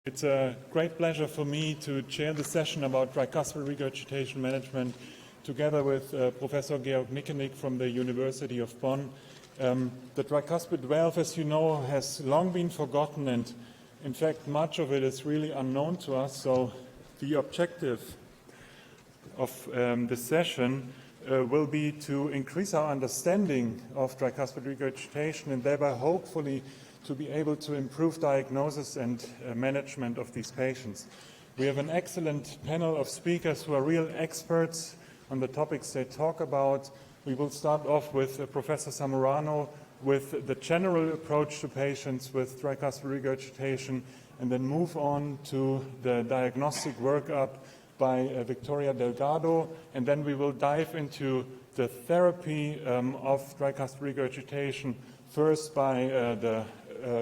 It's a great pleasure for me to chair the session about tricuspid regurgitation management together with Professor Georg Mickenig from the University of Bonn. The tricuspid valve, as you know, has long been forgotten, and in fact much of it is really unknown to us. So the objective of this session will be to increase our understanding of tricuspid regurgitation and thereby hopefully to be able to improve diagnosis and management of these patients. We have an excellent panel of speakers who are real experts on the topics they talk about. We will start off with Professor Zamorano with the general approach to patients with tricuspid regurgitation, and then move on to the diagnostic workup by Victoria Delgado, and then we will dive into the therapy of tricuspid regurgitation, first by the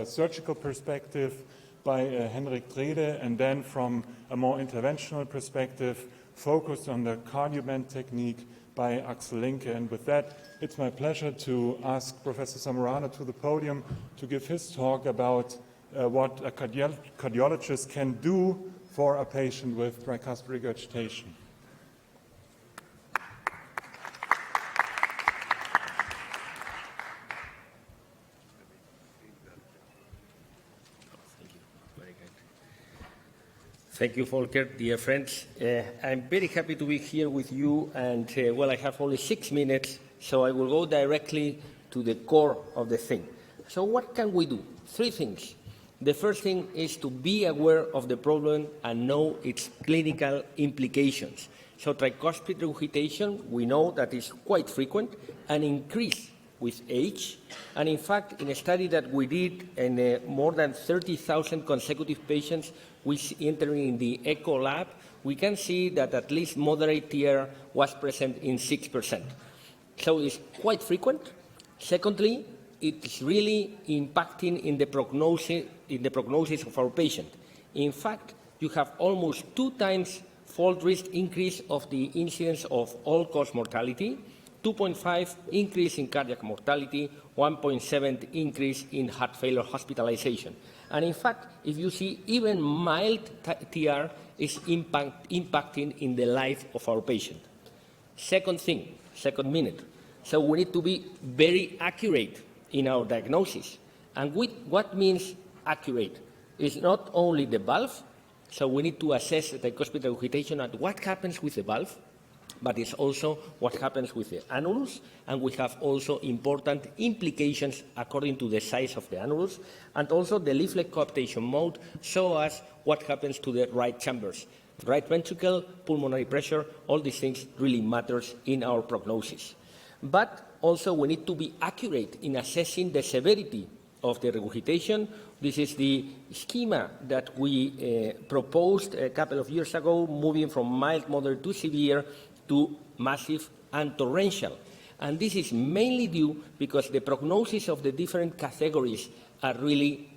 surgical perspective by Henrik Drede, and then from a more interventional perspective focused on the Cardioband technique by Axel Linke. And with that, it's my pleasure to ask Professor Zamorano to the podium to give his talk about what a cardiologist can do for a patient with tricuspid regurgitation. Thank you, Volker, dear friends. I'm very happy to be here with you, and well, I have only 6 minutes, so I will go directly to the core of the thing. So what can we do? 3 things. The first thing is to be aware of the problem and know its clinical implications. So tricuspid regurgitation, we know that is quite frequent and increase with age. And in fact, in a study that we did in more than 30,000 consecutive patients which entering in the echo lab, we can see that at least moderate TR was present in 6%. So it's quite frequent. Secondly, it's really impacting in the prognosis of our patient. In fact, you have almost 2 times fault risk increase of the incidence of all-cause mortality, 2.5 increase in cardiac mortality, 1.7 increase in heart failure hospitalization. And in fact, if you see, even mild TR is impacting in the life of our patient. Second thing, second minute. So we need to be very accurate in our diagnosis. And what means accurate? It's not only the valve, so we need to assess the tricuspid regurgitation and what happens with the valve, but it's also what happens with the annulus, and we have also important implications according to the size of the annulus, and also the leaflet coaptation mode show us what happens to the right chambers. Right ventricle, pulmonary pressure, all these things really matters in our prognosis. But also we need to be accurate in assessing the severity of the regurgitation. This is the schema that we proposed a couple of years ago, moving from mild, moderate to severe to massive and torrential. And this is mainly due because the prognosis of the different categories are really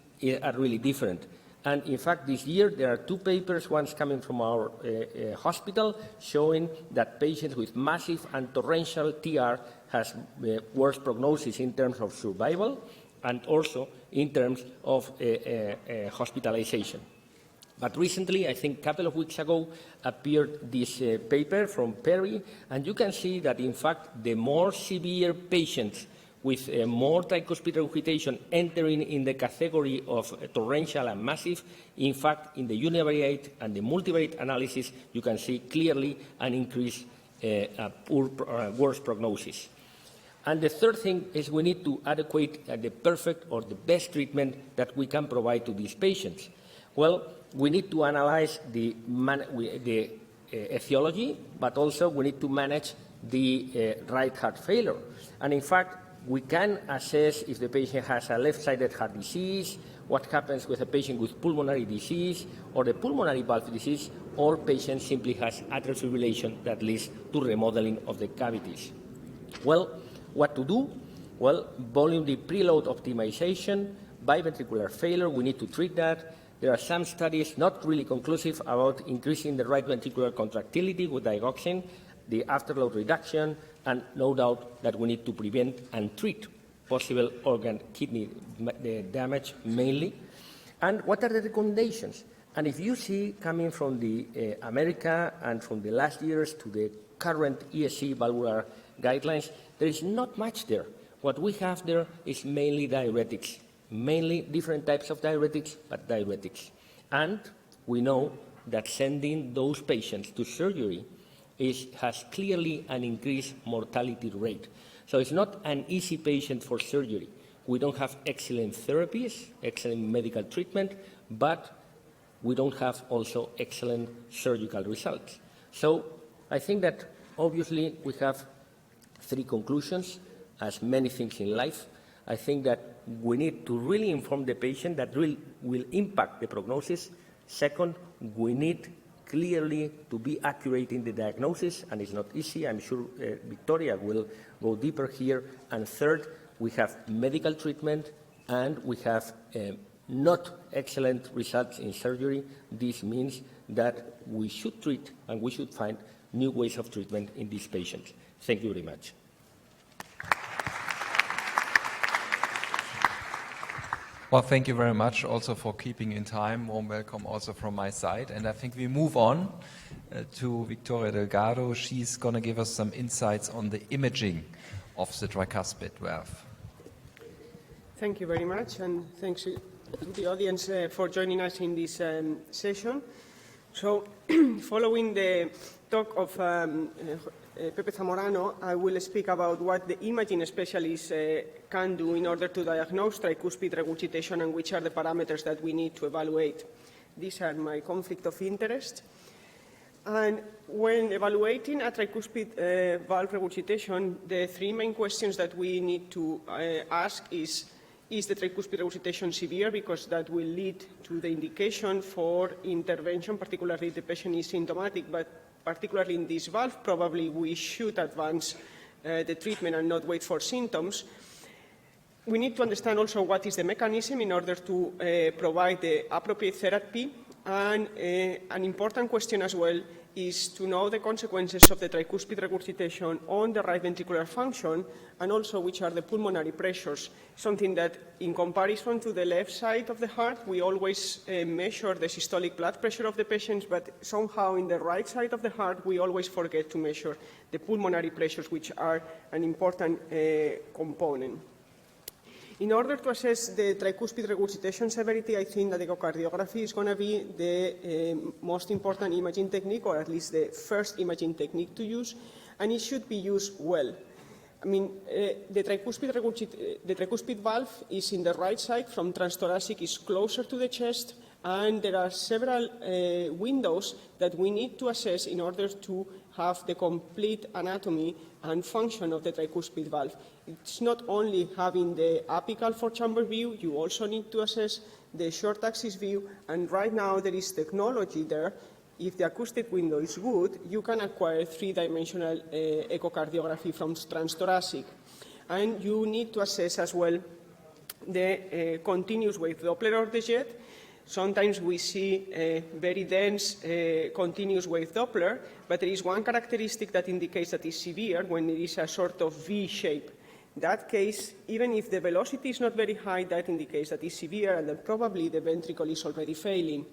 different. And in fact, this year there are 2 papers, one's coming from our hospital, showing that patients with massive and torrential TR has worse prognosis in terms of survival and also in terms of hospitalization. But recently, I think a couple of weeks ago, appeared this paper from Perry, and you can see that, in fact, the more severe patients with more tricuspid regurgitation entering in the category of torrential and massive, in fact, in the univariate and the multivariate analysis, you can see clearly an increase, worse prognosis. And the third thing is we need to adequate the perfect or the best treatment that we can provide to these patients. Well, we need to analyze the etiology, but also we need to manage the right heart failure. And in fact, we can assess if the patient has a left-sided heart disease, what happens with a patient with pulmonary disease or the pulmonary valve disease, or patient simply has atrial fibrillation that leads to remodeling of the cavities. Well, what to do? Well, volume deep preload optimization, biventricular failure, we need to treat that. There are some studies, not really conclusive, about increasing the right ventricular contractility with digoxin, the afterload reduction, and no doubt that we need to prevent and treat possible organ kidney damage mainly. And what are the recommendations? And if you see coming from the America and from the last years to the current ESC valvular guidelines, there is not much there. What we have there is mainly diuretics, mainly different types of diuretics, but diuretics. And we know that sending those patients to surgery has clearly an increased mortality rate. So it's not an easy patient for surgery. We don't have excellent therapies, excellent medical treatment, but we don't have also excellent surgical results. So I think that obviously we have three conclusions, as many things in life. I think that we need to really inform the patient that really will impact the prognosis. Second, we need clearly to be accurate in the diagnosis, and it's not easy. I'm sure Victoria will go deeper here. And third, we have medical treatment, and we have not excellent results in surgery. This means that we should treat and we should find new ways of treatment in these patients. Thank you very much. Well, thank you very much also for keeping in time. Warm welcome also from my side. And I think we move on to Victoria Delgado. She's going to give us some insights on the imaging of the tricuspid valve. Thank you very much, and thanks to the audience for joining us in this session. So, following the talk of Pepe Zamorano, I will speak about what the imaging specialists can do in order to diagnose tricuspid regurgitation and which are the parameters that we need to evaluate. These are my conflict of interest. And when evaluating a tricuspid valve regurgitation, the three main questions that we need to ask is the tricuspid regurgitation severe? Because that will lead to the indication for intervention, particularly if the patient is symptomatic, but particularly in this valve, probably we should advance the treatment and not wait for symptoms. We need to understand also what is the mechanism in order to provide the appropriate therapy. And an important question as well is to know the consequences of the tricuspid regurgitation on the right ventricular function, and also which are the pulmonary pressures, something that in comparison to the left side of the heart, we always measure the systolic blood pressure of the patients, but somehow in the right side of the heart, we always forget to measure the pulmonary pressures, which are an important component. In order to assess the tricuspid regurgitation severity, I think that echocardiography is going to be the most important imaging technique, or at least the first imaging technique to use, and it should be used well. I mean, the tricuspid valve is in the right side, from transthoracic is closer to the chest, and there are several windows that we need to assess in order to have the complete anatomy and function of the tricuspid valve. It's not only having the apical four-chamber view, you also need to assess the short axis view, and right now there is technology there. If the acoustic window is good, you can acquire three-dimensional echocardiography from transthoracic. And you need to assess as well the continuous wave Doppler or the jet. Sometimes we see a very dense continuous wave Doppler, but there is one characteristic that indicates that it's severe when it is a sort of V shape. In that case, even if the velocity is not very high, that indicates that it's severe and that probably the ventricle is already failing.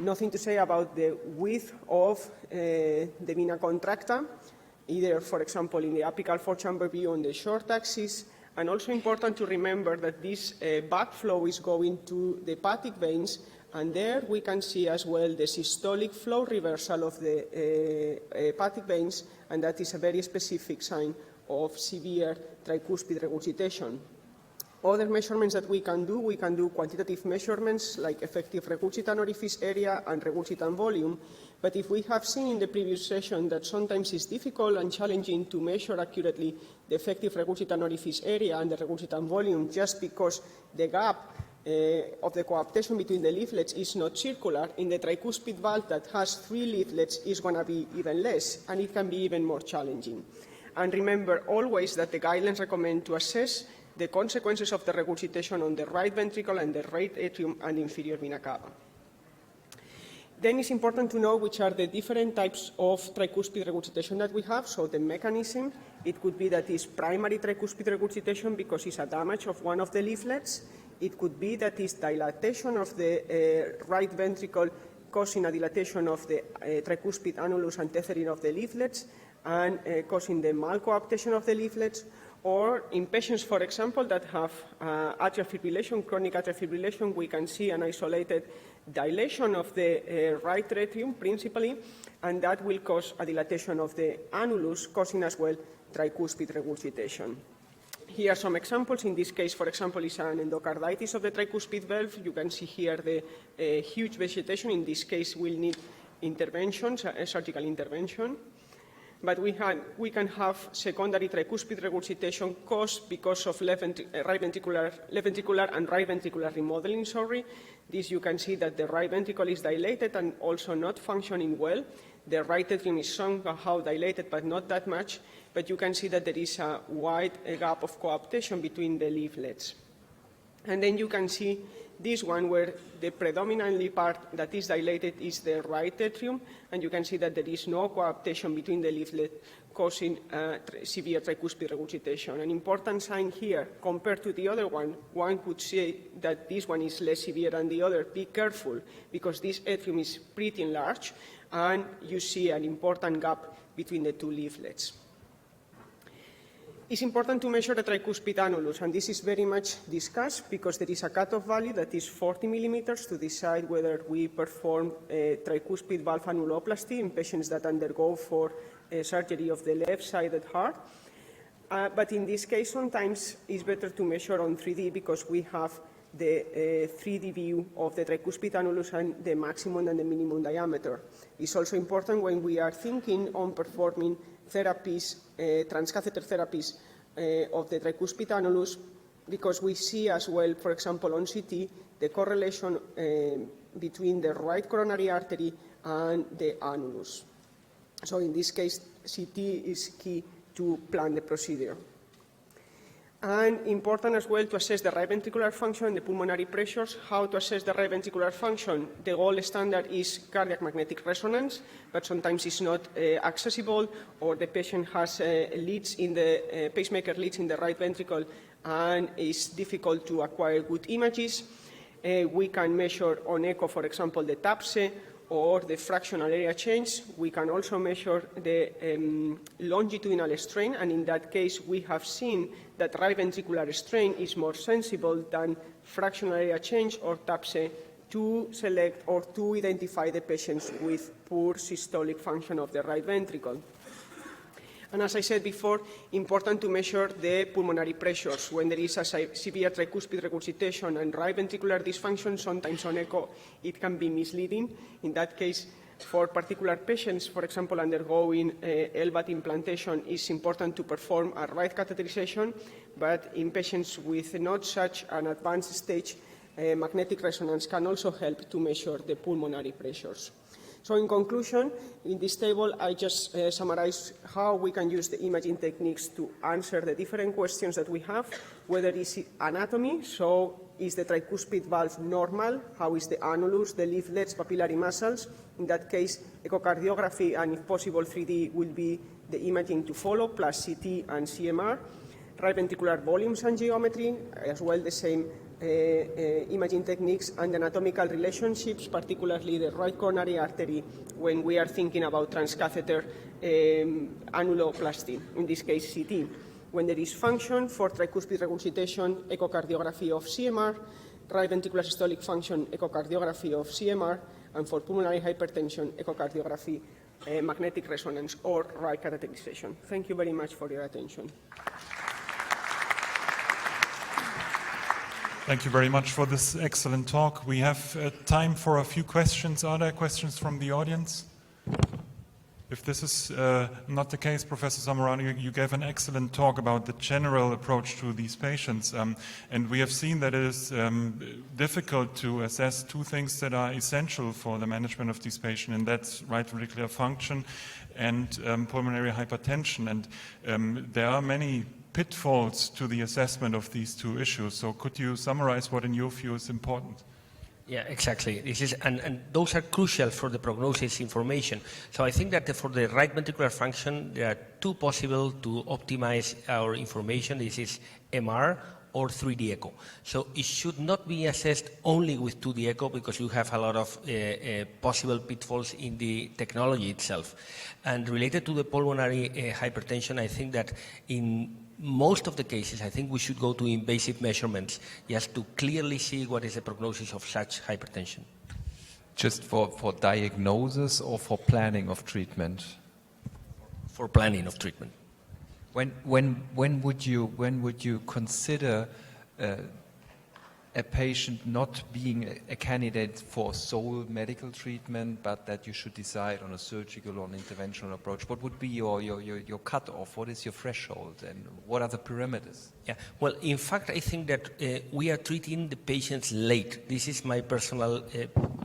Nothing to say about the width of the vena contracta, either, for example, in the apical four-chamber view on the short axis. And also important to remember that this backflow is going to the hepatic veins, and there we can see as well the systolic flow reversal of the hepatic veins, and that is a very specific sign of severe tricuspid regurgitation. Other measurements that we can do quantitative measurements like effective regurgitant orifice area and regurgitant volume. But if we have seen in the previous session that sometimes it's difficult and challenging to measure accurately the effective regurgitant orifice area and the regurgitant volume just because the gap of the coaptation between the leaflets is not circular, in the tricuspid valve that has 3 leaflets is going to be even less, and it can be even more challenging. And remember always that the guidelines recommend to assess the consequences of the regurgitation on the right ventricle and the right atrium and inferior vena cava. Then it's important to know which are the different types of tricuspid regurgitation that we have. So the mechanism, it could be that it's primary tricuspid regurgitation because it's a damage of one of the leaflets. It could be that is dilatation of the right ventricle causing a dilatation of the tricuspid annulus and tethering of the leaflets and causing the malcoaptation of the leaflets, or in patients, for example, that have atrial fibrillation, chronic atrial fibrillation, we can see an isolated dilation of the right atrium principally, and that will cause a dilatation of the annulus, causing as well tricuspid regurgitation. Here are some examples. In this case, for example, is an endocarditis of the tricuspid valve. You can see here the huge vegetation. In this case, we'll need interventions, a surgical intervention. But we can have secondary tricuspid regurgitation caused because of left ventricular and right ventricular remodeling. This you can see that the right ventricle is dilated and also not functioning well. The right atrium is somehow dilated, but not that much. But you can see that there is a wide gap of coaptation between the leaflets. And then you can see this one where the predominantly part that is dilated is the right atrium, and you can see that there is no coaptation between the leaflet, causing severe tricuspid regurgitation. An important sign here, compared to the other one could say that this one is less severe than the other. Be careful, because this atrium is pretty large, and you see an important gap between the two leaflets. It's important to measure the tricuspid annulus, and this is very much discussed because there is a cutoff value that is 40 millimeters to decide whether we perform a tricuspid valve annuloplasty in patients that undergo for surgery of the left-sided heart. But in this case, sometimes it's better to measure on 3D because we have the 3D view of the tricuspid annulus and the maximum and the minimum diameter. It's also important when we are thinking on performing therapies, transcatheter therapies of the tricuspid annulus, because we see as well, for example, on CT, the correlation between the right coronary artery and the annulus. So in this case, CT is key to plan the procedure. And important as well to assess the right ventricular function and the pulmonary pressures. How to assess the right ventricular function? The gold standard is cardiac magnetic resonance, but sometimes it's not accessible, or the patient has leads in the pacemaker leads in the right ventricle, and it's difficult to acquire good images. We can measure on echo, for example, the TAPSE or the fractional area change. We can also measure the longitudinal strain, and in that case, we have seen that right ventricular strain is more sensible than fractional area change or TAPSE to select or to identify the patients with poor systolic function of the right ventricle. And as I said before, important to measure the pulmonary pressures. When there is a severe tricuspid regurgitation and right ventricular dysfunction, sometimes on echo it can be misleading. In that case, for particular patients, for example, undergoing LVAD implantation, it's important to perform a right catheterization, but in patients with not such an advanced stage, magnetic resonance can also help to measure the pulmonary pressures. So in conclusion, in this table, I just summarize how we can use the imaging techniques to answer the different questions that we have, whether it's anatomy, so is the tricuspid valve normal, how is the annulus, the leaflets, papillary muscles. In that case, echocardiography and, if possible, 3D will be the imaging to follow, plus CT and CMR. Right ventricular volumes and geometry, as well the same imaging techniques, and anatomical relationships, particularly the right coronary artery, when we are thinking about transcatheter annuloplasty, in this case CT. When there is function for tricuspid regurgitation, echocardiography of CMR, right ventricular systolic function, echocardiography of CMR, and for pulmonary hypertension, echocardiography, magnetic resonance, or right catheterization. Thank you very much for your attention. Thank you very much for this excellent talk. We have time for a few questions. Are there questions from the audience? If this is not the case, Professor Zamorano, you gave an excellent talk about the general approach to these patients. And we have seen that it is difficult to assess two things that are essential for the management of these patients, and that's right ventricular function and pulmonary hypertension. And there are many pitfalls to the assessment of these two issues. So could you summarize what in your view is important? Yeah, exactly. This is, and those are crucial for the prognosis information. So I think that for the right ventricular function, there are two possible to optimize our information. This is MR or 3D echo. So it should not be assessed only with 2D echo because you have a lot of possible pitfalls in the technology itself. And related to the pulmonary hypertension, I think that in most of the cases, I think we should go to invasive measurements just to clearly see what is the prognosis of such hypertension. Just for diagnosis or for planning of treatment? For planning of treatment. When would you consider a patient not being a candidate for sole medical treatment, but that you should decide on a surgical or an interventional approach? What would be your cutoff? What is your threshold, and what are the parameters? Yeah, well, in fact, I think that we are treating the patients late. This is my personal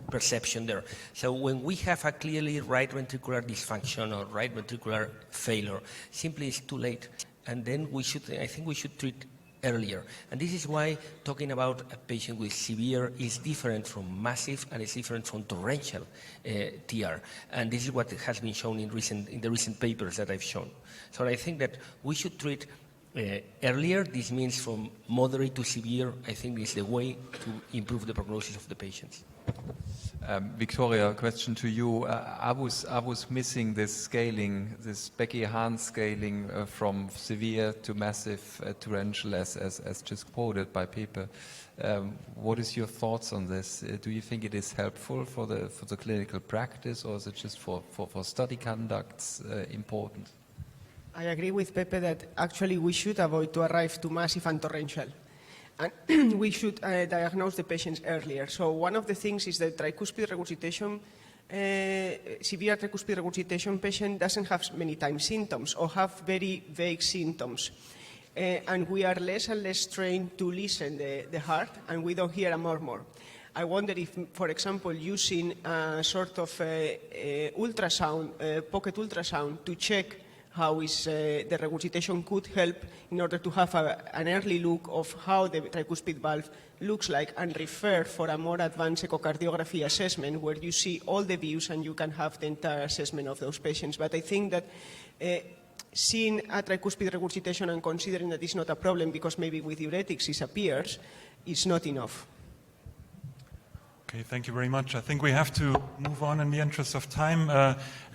perception there. So when we have a clearly right ventricular dysfunction or right ventricular failure, simply it's too late. And then I think we should treat earlier. And this is why talking about a patient with severe is different from massive and is different from torrential TR. And this is what has been shown in the recent papers that I've shown. So I think that we should treat earlier. This means from moderate to severe. I think is the way to improve the prognosis of the patients. Victoria, question to you. I was missing this scaling, this Becky-Hahn scaling from severe to massive torrential as just quoted by people. What is your thoughts on this? Do you think it is helpful for the clinical practice, or is it just for study conducts important? I agree with Pepe that actually we should avoid to arrive to massive and torrential. And we should diagnose the patients earlier. So one of the things is that tricuspid regurgitation, severe tricuspid regurgitation patient doesn't have many times symptoms or have very vague symptoms. And we are less and less trained to listen the heart, and we don't hear a murmur. I wonder if, for example, using a sort of ultrasound, pocket ultrasound to check how is the regurgitation could help in order to have an early look of how the tricuspid valve looks like and refer for a more advanced echocardiography assessment where you see all the views and you can have the entire assessment of those patients. But I think that seeing a tricuspid regurgitation and considering that it's not a problem because maybe with diuretics it appears, is not enough. Okay, thank you very much. I think we have to move on in the interest of time,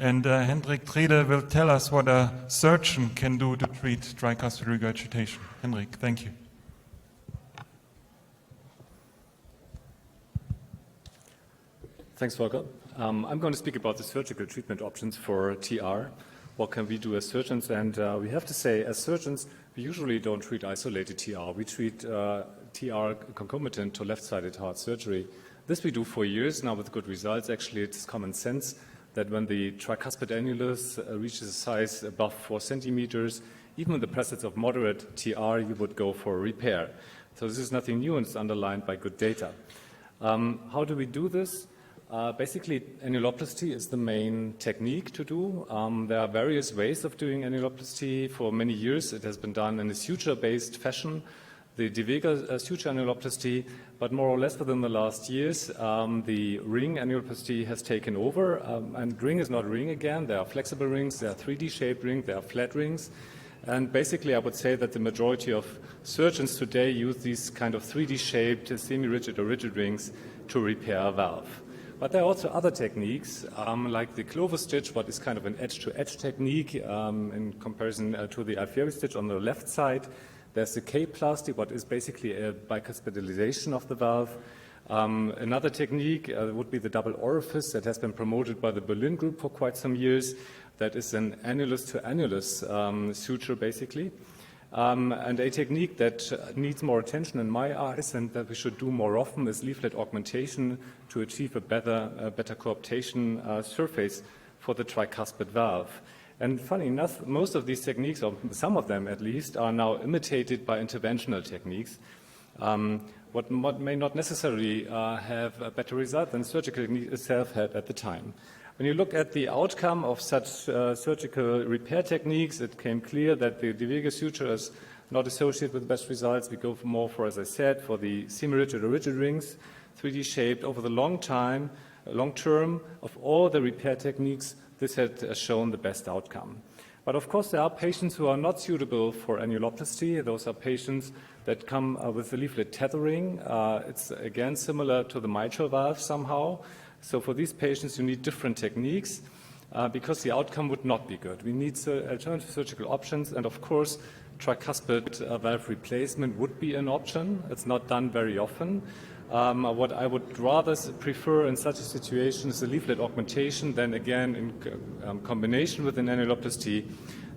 and Hendrik Trede will tell us what a surgeon can do to treat tricuspid regurgitation. Hendrik, thank you. Thanks, Volker. I'm going to speak about the surgical treatment options for TR. What can we do as surgeons? And we have to say, as surgeons, we usually don't treat isolated TR. We treat TR concomitant to left-sided heart surgery. This we do for years now with good results. Actually, it's common sense that when the tricuspid annulus reaches a size above 4 centimeters, even in the presence of moderate TR, you would go for a repair. So this is nothing new, and it's underlined by good data. How do we do this? Basically, annuloplasty is the main technique to do. There are various ways of doing annuloplasty. For many years, it has been done in a suture-based fashion, the De Vega suture annuloplasty, but more or less within the last years, the ring annuloplasty has taken over, and ring is not ring again. There are flexible rings, there are 3D-shaped rings, there are flat rings, and basically I would say that the majority of surgeons today use these kind of 3D-shaped, semi-rigid or rigid rings to repair a valve. But there are also other techniques, like the Clover stitch, what is kind of an edge-to-edge technique in comparison to the Alfieri stitch on the left side. There's the K-plasty, what is basically a bicuspidalization of the valve. Another technique would be the double orifice that has been promoted by the Berlin group for quite some years. That is an annulus-to-annulus suture, basically. And a technique that needs more attention in my eyes and that we should do more often is leaflet augmentation to achieve a better coaptation surface for the tricuspid valve. And funny enough, most of these techniques, or some of them at least, are now imitated by interventional techniques, what may not necessarily have a better result than surgical technique itself had at the time. When you look at the outcome of such surgical repair techniques, it became clear that the De Vega suture is not associated with the best results. We go more for, as I said, for the semi-rigid or rigid rings, 3D shaped over the long term of all the repair techniques. This had shown the best outcome. But of course, there are patients who are not suitable for annuloplasty. Those are patients that come with the leaflet tethering. It's again similar to the mitral valve somehow. So for these patients, you need different techniques because the outcome would not be good. We need alternative surgical options, and of course, tricuspid valve replacement would be an option. It's not done very often. What I would rather prefer in such a situation is a leaflet augmentation. Then again, in combination with an annuloplasty,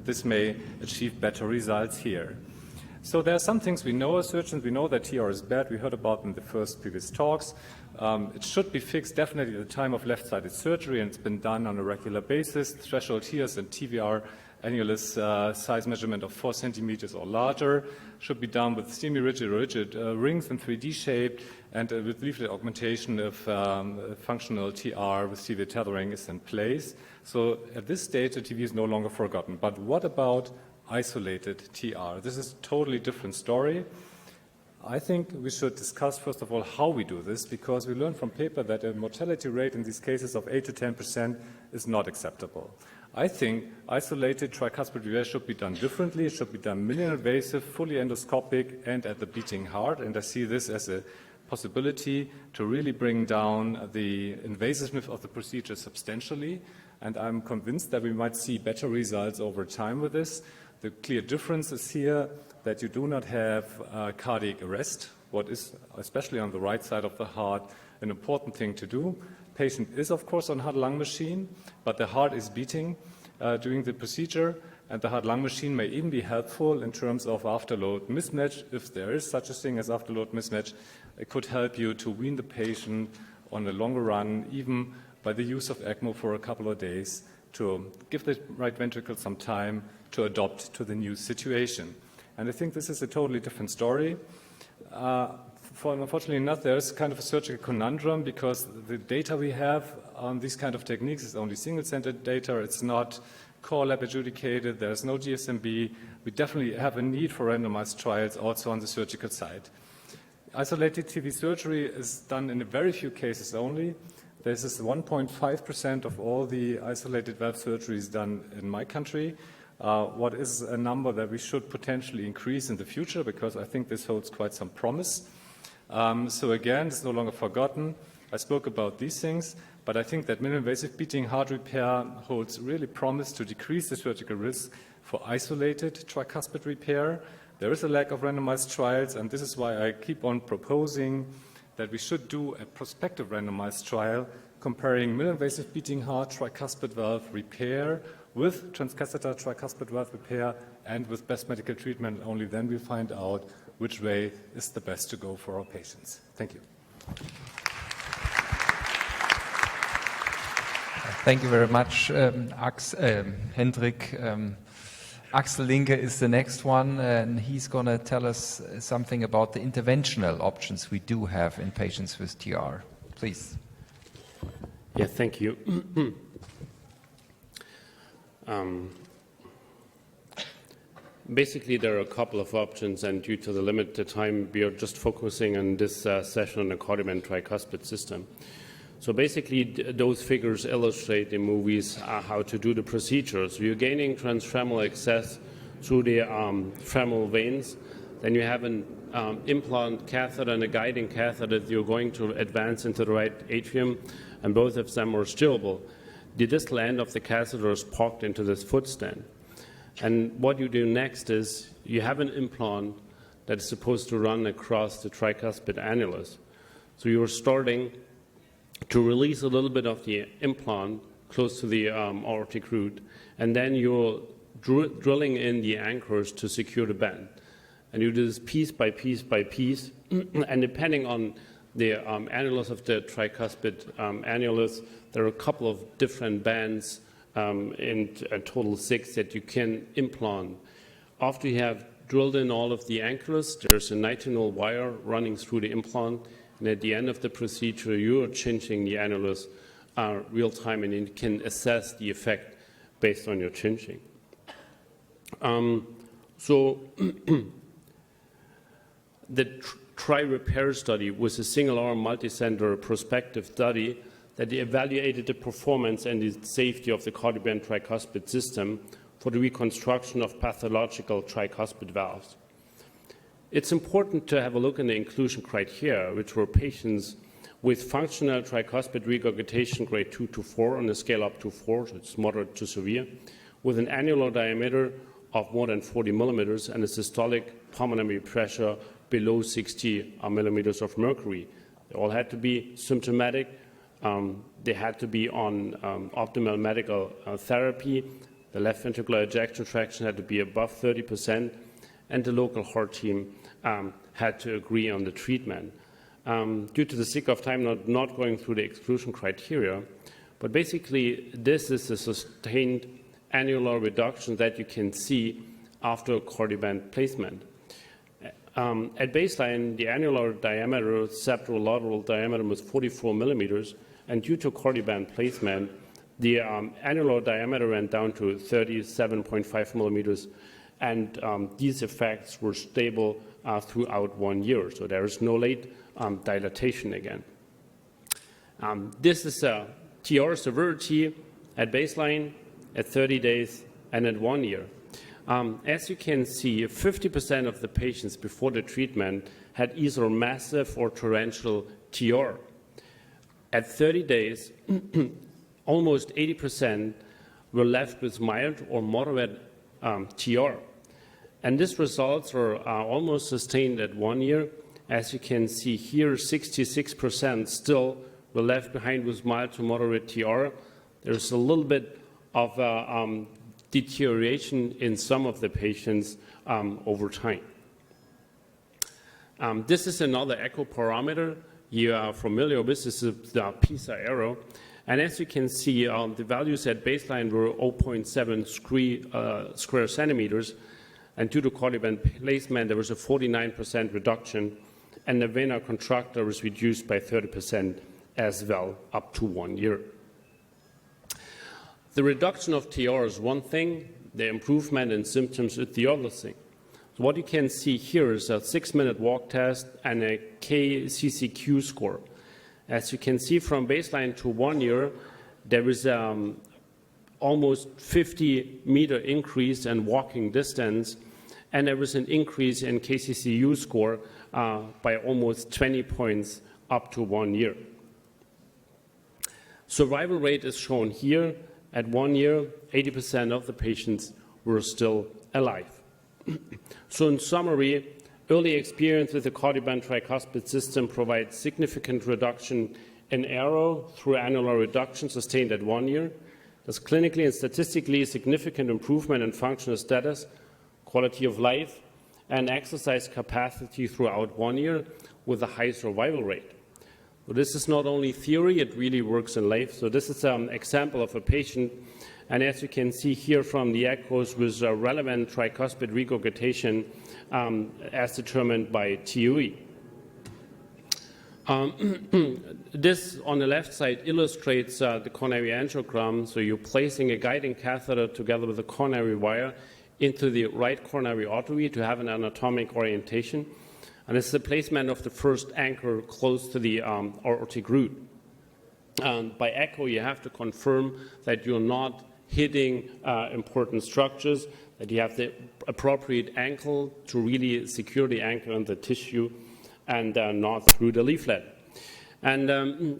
this may achieve better results here. So there are some things we know as surgeons. We know that TR is bad. We heard about in the first previous talks. It should be fixed definitely at the time of left-sided surgery, and it's been done on a regular basis. Threshold here is a TVR annulus size measurement of 4 centimeters or larger. Should be done with semi-rigid or rigid rings in 3D shape, and with leaflet augmentation if functional TR with severe tethering is in place. So at this stage, the TV is no longer forgotten. But what about isolated TR? This is a totally different story. I think we should discuss, first of all, how we do this, because we learned from paper that a mortality rate in these cases of 8 to 10% is not acceptable. I think isolated tricuspid repair should be done differently. It should be done minimally invasive, fully endoscopic, and at the beating heart. And I see this as a possibility to really bring down the invasiveness of the procedure substantially. And I'm convinced that we might see better results over time with this. The clear difference is here that you do not have cardiac arrest, what is, especially on the right side of the heart, an important thing to do. Patient is, of course, on heart-lung machine, but the heart is beating during the procedure, and the heart-lung machine may even be helpful in terms of afterload mismatch. If there is such a thing as afterload mismatch, it could help you to wean the patient on the longer run, even by the use of ECMO for a couple of days, to give the right ventricle some time to adapt to the new situation. And I think this is a totally different story. Unfortunately enough, there's kind of a surgical conundrum because the data we have on these kind of techniques is only single-center data. It's not core lab adjudicated. There's no GSMB. We definitely have a need for randomized trials also on the surgical side. Isolated TV surgery is done in a very few cases only. This is 1.5% of all the isolated valve surgeries done in my country. What is a number that we should potentially increase in the future, because I think this holds quite some promise. So again, it's no longer forgotten. I spoke about these things, but I think that minimally invasive beating heart repair holds really promise to decrease the surgical risk for isolated tricuspid repair. There is a lack of randomized trials, and this is why I keep on proposing that we should do a prospective randomized trial comparing minimally invasive beating heart tricuspid valve repair with transcatheter tricuspid valve repair and with best medical treatment. Only then we find out which way is the best to go for our patients. Thank you. Thank you very much, Hendrik. Axel Linke is the next one, and he's going to tell us something about the interventional options we do have in patients with TR. Please. Yeah, thank you. Basically, there are a couple of options, and due to the limited time, we are just focusing on this session on the Cardioband tricuspid system. So basically, those figures illustrate in movies how to do the procedures. You're gaining transfemoral access through the femoral veins. Then you have an implant catheter and a guiding catheter that you're going to advance into the right atrium, and both of them are steerable. The distal end of the catheter is parked into this footstand. And what you do next is you have an implant that is supposed to run across the tricuspid annulus. So you're starting to release a little bit of the implant close to the aortic root, and then you're drilling in the anchors to secure the band. And you do this piece by piece by piece, and depending on the annulus of the tricuspid annulus, there are a couple of different bands, in a total 6 that you can implant. After you have drilled in all of the anchors, there's a nitinol wire running through the implant, and at the end of the procedure, you are chinching the annulus real time, and you can assess the effect based on your chinching. So the TRI-REPAIR study was a single-arm, multi-center prospective study that evaluated the performance and the safety of the Cardioband tricuspid system for the reconstruction of pathological tricuspid valves. It's important to have a look at the inclusion criteria, which were patients with functional tricuspid regurgitation grade 2 to 4 on a scale up to 4, so it's moderate to severe, with an annular diameter of more than 40 millimeters and a systolic pulmonary pressure below 60 millimeters of mercury. They all had to be symptomatic. They had to be on optimal medical therapy. The left ventricular ejection fraction had to be above 30%, and the local heart team had to agree on the treatment. Due to the sake of time, not going through the exclusion criteria, but basically this is a sustained annular reduction that you can see after Cardioband placement. At baseline, the annular diameter, septal-lateral diameter was 44 millimeters, and due to Cardioband placement, the annular diameter went down to 37.5 millimeters, and these effects were stable throughout 1 year. So there is no late dilatation again. This is TR severity at baseline, at 30 days, and at 1 year. As you can see, 50% of the patients before the treatment had either massive or torrential TR. At 30 days, almost 80% were left with mild or moderate TR. And these results are almost sustained at 1 year. As you can see here, 66% still were left behind with mild to moderate TR. There's a little bit of deterioration in some of the patients over time. This is another echo parameter you are familiar with. This is the PISA arrow. And as you can see, the values at baseline were 0.7 square centimeters. And due to Cardioband placement, there was a 49% reduction. And the vena contracta was reduced by 30% as well, up to 1 year. The reduction of TR is one thing, the improvement in symptoms is the other thing. So what you can see here is a 6-minute walk test and a KCCQ score. As you can see from baseline to 1 year, there is almost 50-meter increase in walking distance, and there was an increase in KCCQ score by almost 20 points up to 1 year. Survival rate is shown here. At 1 year, 80% of the patients were still alive. So in summary, early experience with the Cardioband tricuspid system provides significant reduction in error through annular reduction sustained at 1 year. There's clinically and statistically significant improvement in functional status, quality of life, and exercise capacity throughout 1 year with a high survival rate. So this is not only theory, it really works in life. So this is an example of a patient, and as you can see here from the echoes with relevant tricuspid regurgitation as determined by TUE. This on the left side illustrates the coronary angiogram. So you're placing a guiding catheter together with a coronary wire into the right coronary artery to have an anatomic orientation. And this is the placement of the first anchor close to the aortic root. By echo, you have to confirm that you're not hitting important structures, that you have the appropriate ankle to really secure the anchor in the tissue and not through the leaflet. And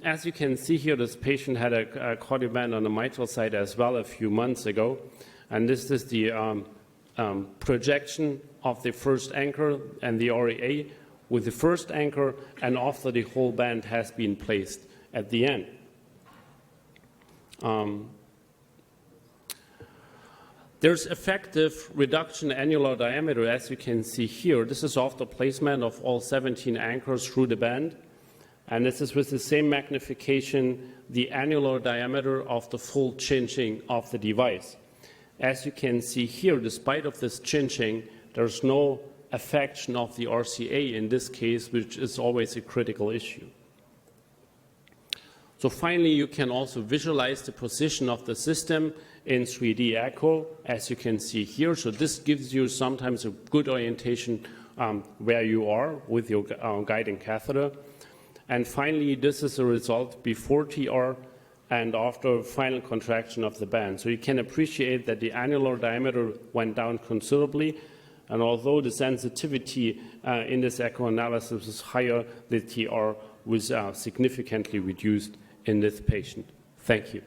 as you can see here, this patient had a Cardioband on the mitral side as well a few months ago. And this is the projection of the first anchor and the REA with the first anchor, and after the whole band has been placed at the end. There's effective reduction in annular diameter, as you can see here. This is after placement of all 17 anchors through the band. And this is with the same magnification, the annular diameter of the full cinching of the device. As you can see here, despite of this cinching, there's no affection of the RCA in this case, which is always a critical issue. So finally, you can also visualize the position of the system in 3D echo, as you can see here. So this gives you sometimes a good orientation where you are with your guiding catheter. And finally, this is a result before TR. and after final contraction of the band. So you can appreciate that the annular diameter went down considerably, and although the sensitivity in this echo analysis is higher, the TR was significantly reduced in this patient. Thank you.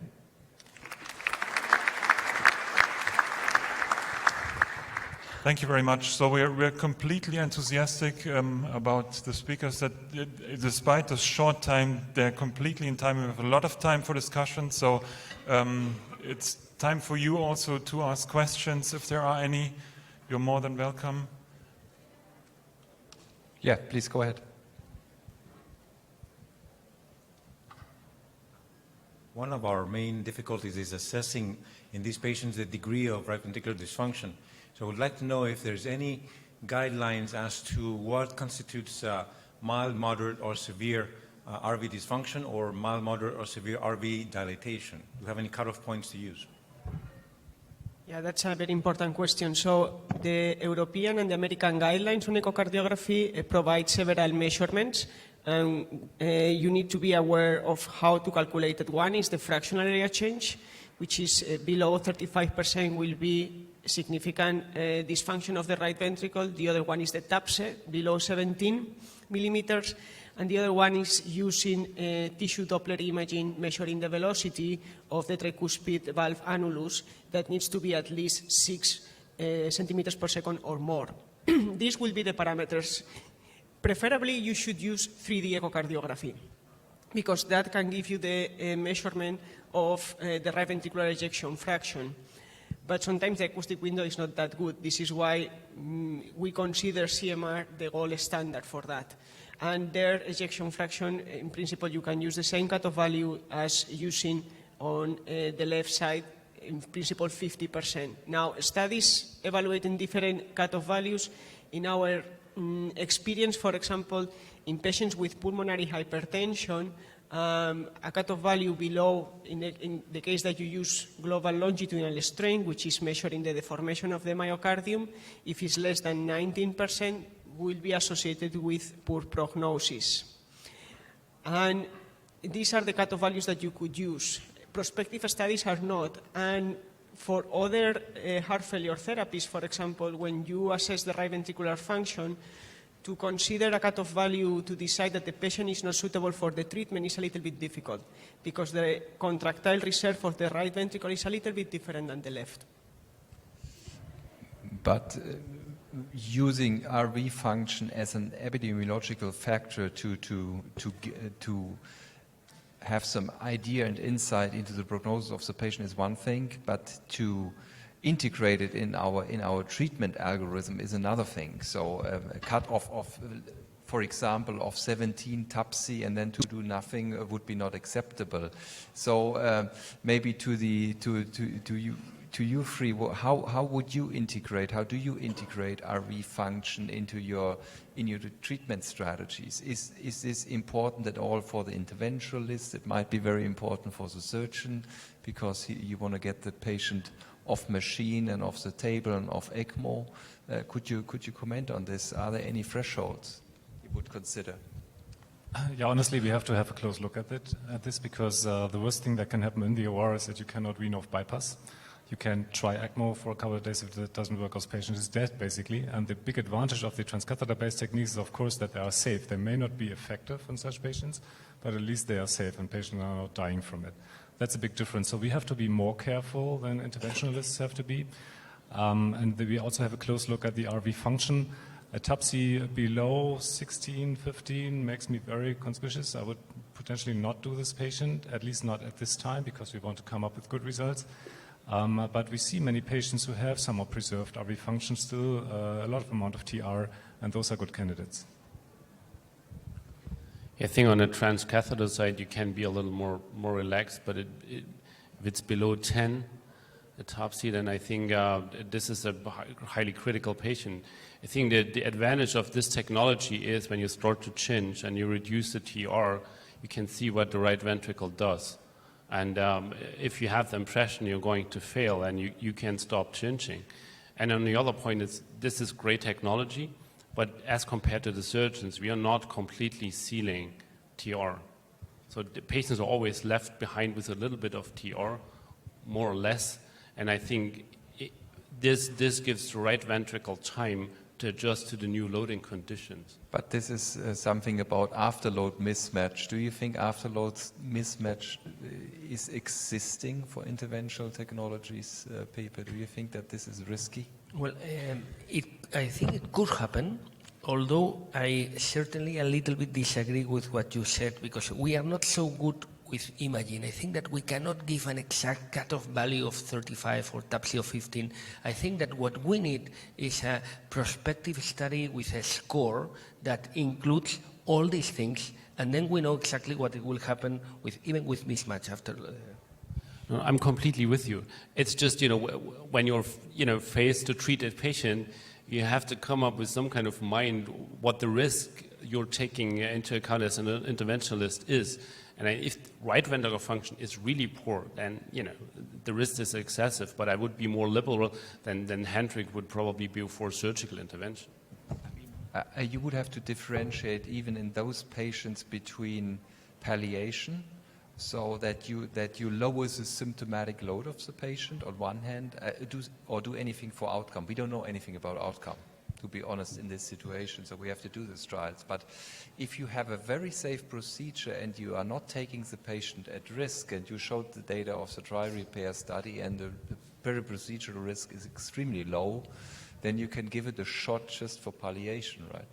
Thank you very much. So we're completely enthusiastic about the speakers that despite the short time, they're completely in time. We have a lot of time for discussion. So it's time for you also to ask questions. If there are any, you're more than welcome. Yeah, please go ahead. One of our main difficulties is assessing in these patients the degree of right ventricular dysfunction. So I would like to know if there's any guidelines as to what constitutes mild, moderate, or severe RV dysfunction, or mild, moderate, or severe RV dilatation. Do you have any cutoff points to use? Yeah, that's a very important question. So the European and the American guidelines on echocardiography provide several measurements. You need to be aware of how to calculate it. One is the fractional area change, which is below 35% will be significant dysfunction of the right ventricle. The other one is the TAPSE, below 17 millimeters. And the other one is using tissue Doppler imaging, measuring the velocity of the tricuspid valve annulus that needs to be at least 6 centimeters per second or more. These will be the parameters. Preferably, you should use 3D echocardiography, because that can give you the measurement of the right ventricular ejection fraction. But sometimes the acoustic window is not that good. This is why we consider CMR the gold standard for that. And their ejection fraction, in principle, you can use the same cutoff value as using on the left side, in principle 50%. Now, studies evaluating different cutoff values, in our experience, for example, in patients with pulmonary hypertension, a cutoff value below, in the case that you use global longitudinal strain, which is measuring the deformation of the myocardium, if it's less than 19%, will be associated with poor prognosis. And these are the cutoff values that you could use. Prospective studies are not. And for other heart failure therapies, for example, when you assess the right ventricular function, to consider a cutoff value to decide that the patient is not suitable for the treatment is a little bit difficult, because the contractile reserve of the right ventricle is a little bit different than the left. But using RV function as an epidemiological factor to have some idea and insight into the prognosis of the patient is one thing, but to integrate it in our treatment algorithm is another thing. So a cutoff of, for example, of 17 TAPSE and then to do nothing would be not acceptable. So maybe to you three, how would you integrate? How do you integrate RV function into your treatment strategies? Is this important at all for the interventionalist? It might be very important for the surgeon, because you want to get the patient off machine and off the table and off ECMO. Could you comment on this? Are there any thresholds you would consider? Yeah, honestly, we have to have a close look at this, because the worst thing that can happen in the OR is that you cannot wean off bypass. You can try ECMO for a couple of days. If that doesn't work, the patient is dead, basically. And the big advantage of the transcatheter-based techniques is, of course, that they are safe. They may not be effective in such patients, but at least they are safe and patients are not dying from it. That's a big difference. So we have to be more careful than interventionalists have to be. And we also have a close look at the RV function. A TAPSE below 16, 15 makes me very conspicuous. I would potentially not do this patient, at least not at this time, because we want to come up with good results. But we see many patients who have somewhat preserved RV function still, a lot of amount of TR, and those are good candidates. I think on the transcatheter side, you can be a little more relaxed, but if it's below 10, the TAPSE, then I think this is a highly critical patient. I think that the advantage of this technology is when you start to change and you reduce the TR, you can see what the right ventricle does. And if you have the impression you're going to fail, and you can stop changing. And on the other point, this is great technology, but as compared to the surgeons, we are not completely sealing TR. So the patients are always left behind with a little bit of TR, more or less. And I think this gives the right ventricle time to adjust to the new loading conditions. But this is something about afterload mismatch. Do you think afterload mismatch is existing for interventional technologies, Pepe? Do you think that this is risky? Well, I think it could happen, although I certainly a little bit disagree with what you said, because we are not so good with imaging. I think that we cannot give an exact cutoff value of 35 or TAPSE of 15. I think that what we need is a prospective study with a score that includes all these things, and then we know exactly what will happen even with mismatch after. No, I'm completely with you. It's just, when you're, faced to treat a patient, you have to come up with some kind of mind what the risk you're taking into account as an interventionalist is. And if right ventricular function is really poor, then, the risk is excessive. But I would be more liberal than Hendrik would probably be for surgical intervention. You would have to differentiate even in those patients between palliation, so that you lower the symptomatic load of the patient on one hand, do anything for outcome. We don't know anything about outcome, to be honest, in this situation, so we have to do these trials. But if you have a very safe procedure and you are not taking the patient at risk, and you showed the data of the dry repair study and the peri-procedural risk is extremely low, then you can give it a shot just for palliation, right?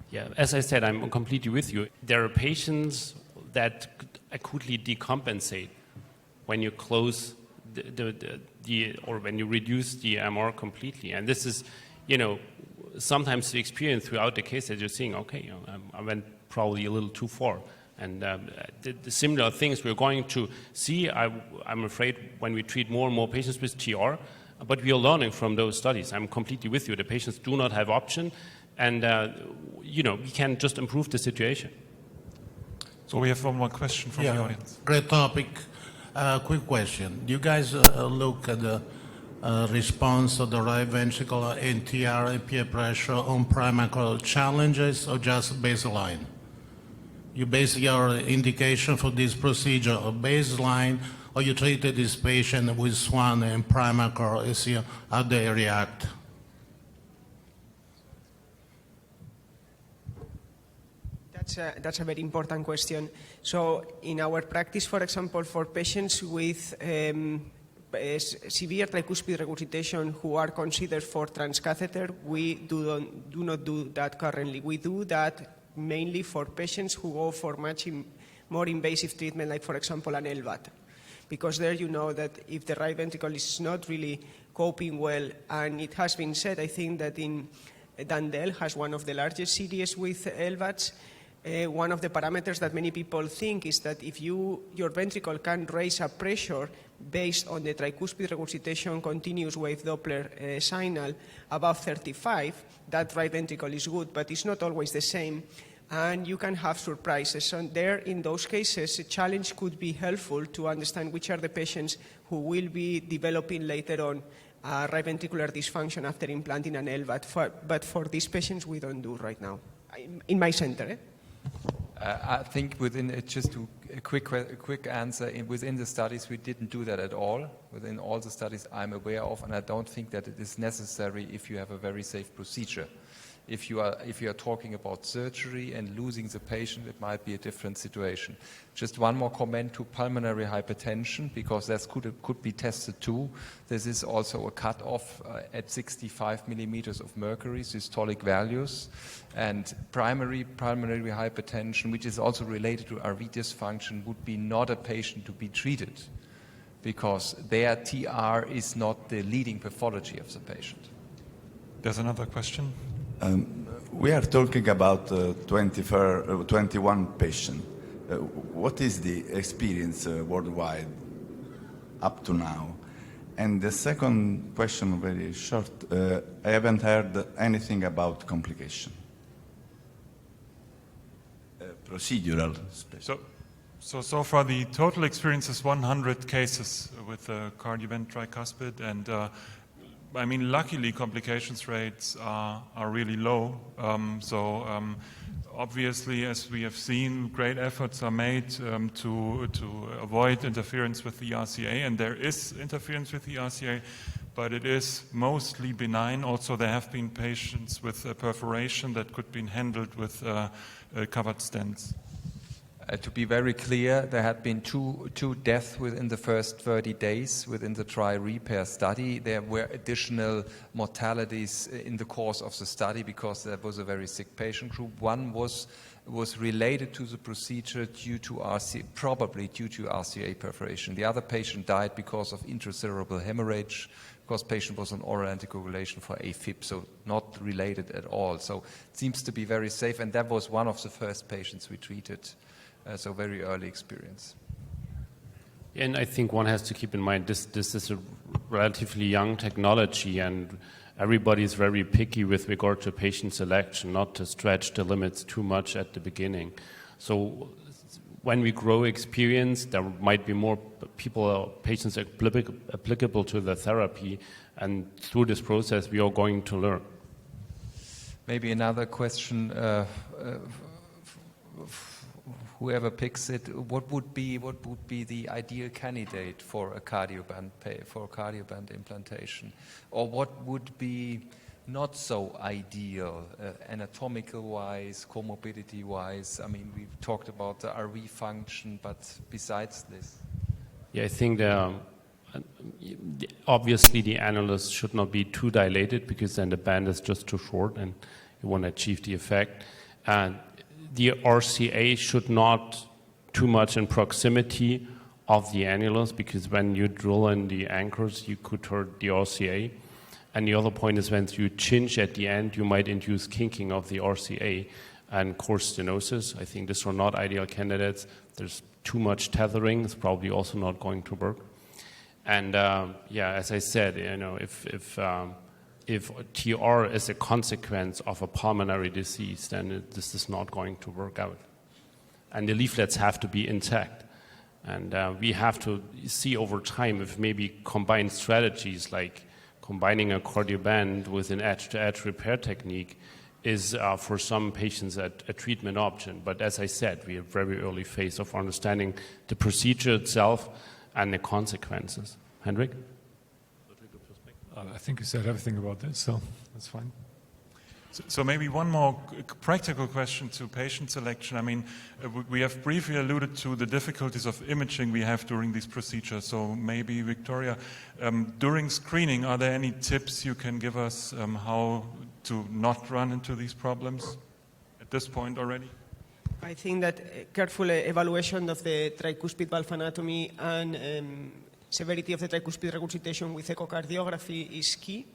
Yeah, as I said, I'm completely with you. There are patients that acutely decompensate when you close or when you reduce the MR completely. And this is, sometimes the experience throughout the case that you're seeing, okay, I went probably a little too far. And the similar things we're going to see, I'm afraid, when we treat more and more patients with TR, but we are learning from those studies. I'm completely with you. The patients do not have option, and, we can just improve the situation. So we have one more question from the audience. Great topic. Quick question. Do you guys look at the response of the right ventricle and TR and peer pressure on primary challenges or just baseline? You base your indication for this procedure on baseline, or you treated this patient with SWAN and primary and see how they react? That's a very important question. So in our practice, for example, for patients with severe tricuspid regurgitation who are considered for transcatheter, we do not do that currently. We do that mainly for patients who go for much more invasive treatment, like, for example, an LVAD. Because there you know that if the right ventricle is not really coping well, and it has been said, I think that Dandel has one of the largest series with LVADs. One of the parameters that many people think is that if your ventricle can raise a pressure based on the tricuspid regurgitation continuous wave Doppler signal above 35, that right ventricle is good, but it's not always the same, and you can have surprises. And there, in those cases, a challenge could be helpful to understand which are the patients who will be developing later on right ventricular dysfunction after implanting an LVAD. But for these patients, we don't do right now. In my center, I think just a quick answer, within the studies we didn't do that at all. Within all the studies I'm aware of, and I don't think that it is necessary if you have a very safe procedure. If you are talking about surgery and losing the patient, it might be a different situation. Just one more comment to pulmonary hypertension, because that could be tested too. This is also a cutoff at 65 millimeters of mercury, systolic values, and primary pulmonary hypertension, which is also related to RV dysfunction, would be not a patient to be treated, because their TR is not the leading pathology of the patient. There's another question. We are talking about 21 patients. What is the experience worldwide up to now? And the second question, very short, I haven't heard anything about complication. Procedural. So far the total experience is 100 cases with Cardioband tricuspid, and luckily complications rates are really low. obviously, as we have seen, great efforts are made to avoid interference with the RCA, and there is interference with the RCA, but it is mostly benign. Also, there have been patients with perforation that could be handled with covered stents. To be very clear, there had been two deaths within the first 30 days within the TRI-REPAIR study. There were additional mortalities in the course of the study because there was a very sick patient group. One was related to the procedure probably due to RCA perforation. The other patient died because of intracerebral hemorrhage, because patient was on oral anticoagulation for AFib, so not related at all. So it seems to be very safe, and that was one of the first patients we treated. So very early experience. And I think one has to keep in mind this is a relatively young technology, and everybody is very picky with regard to patient selection, not to stretch the limits too much at the beginning. So when we grow experience, there might be more patients applicable to the therapy, and through this process we are going to learn. Maybe another question. Whoever picks it, what would be the ideal candidate for a cardioband implantation, or what would be not so ideal, anatomical wise, comorbidity wise? I mean, we've talked about the RV function, but besides this, I think obviously the annulus should not be too dilated, because then the band is just too short, and you want to achieve the effect. And the RCA should not too much in proximity of the annulus, because when you drill in the anchors, you could hurt the RCA. And the other point is, when you cinch at the end, you might induce kinking of the RCA and coarse stenosis. I think these are not ideal candidates. There's too much tethering. It's probably also not going to work. And as I said, if TR is a consequence of a pulmonary disease, then this is not going to work out. And the leaflets have to be intact. And we have to see over time if maybe combined strategies like combining a cardioband with an edge-to-edge repair technique is for some patients a treatment option. But as I said, we are very early phase of understanding the procedure itself and the consequences. Hendrik? I think you said everything about this, so that's fine. So maybe one more practical question to patient selection. I mean, we have briefly alluded to the difficulties of imaging we have during these procedures. So maybe, Victoria, during screening, are there any tips you can give us how to not run into these problems at this point already? I think that careful evaluation of the tricuspid valve anatomy and severity of the tricuspid regurgitation with echocardiography is key,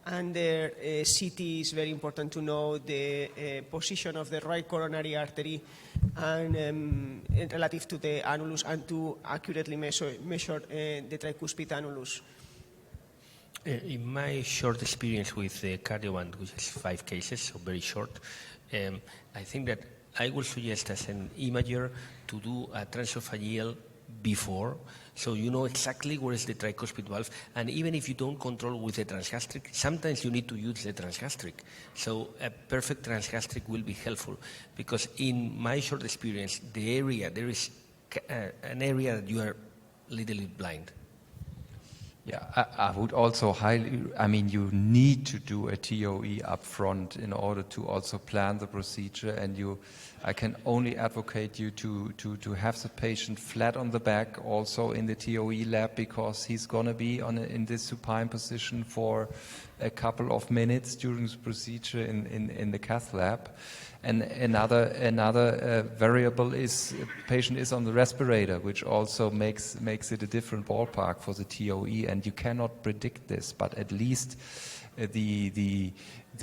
and CT is very important to know the position of the right coronary artery and relative to the annulus, and to accurately measure the tricuspid annulus. In my short experience with the Cardioband, which is 5 cases, so very short, I think that I would suggest as an imager to do a transesophageal before, so you know exactly where is the tricuspid valve, and even if you don't control with the transgastric, sometimes you need to use the transgastric. So a perfect transgastric will be helpful, because in my short experience, the area, there is an area that you are literally blind. Yeah, I would also you need to do a TOE up front in order to also plan the procedure, and I can only advocate you to have the patient flat on the back also in the TOE lab, because he's going to be in this supine position for a couple of minutes during the procedure in the cath lab. And another variable is patient is on the respirator, which also makes it a different ballpark for the TOE, and you cannot predict this, but at least the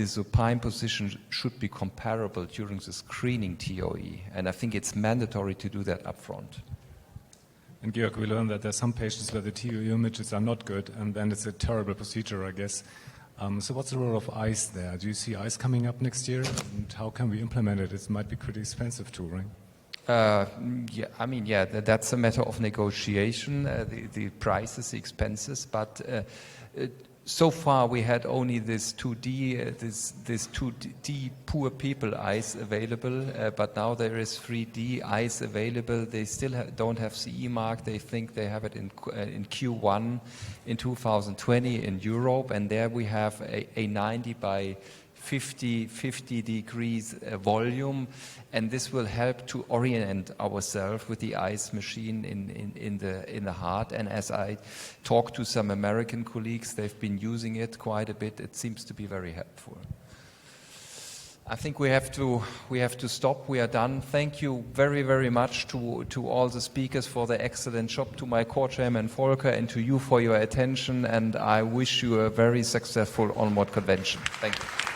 supine position should be comparable during the screening TOE, and I think it's mandatory to do that up front. And Georg, we learned that there are some patients where the TOE images are not good, and then it's a terrible procedure, I guess. So what's the role of ICE there? Do you see ICE coming up next year? And how can we implement it? It might be pretty expensive too, right? That's a matter of negotiation, the prices, the expenses, but so far we had only this 2D, this 2D poor people eyes available, but now there is 3D eyes available. They still don't have CE mark. They think they have it in Q1 in 2020 in Europe, and there we have a 90 by 50 degrees volume, and this will help to orient ourselves with the ICE machine in the heart. And as I talk to some American colleagues, they've been using it quite a bit. It seems to be very helpful. I think we have to stop. We are done. Thank you very, very much to all the speakers for the excellent job, to my co-chairman Volker, and to you for your attention. And I wish you a very successful onward convention. Thank you.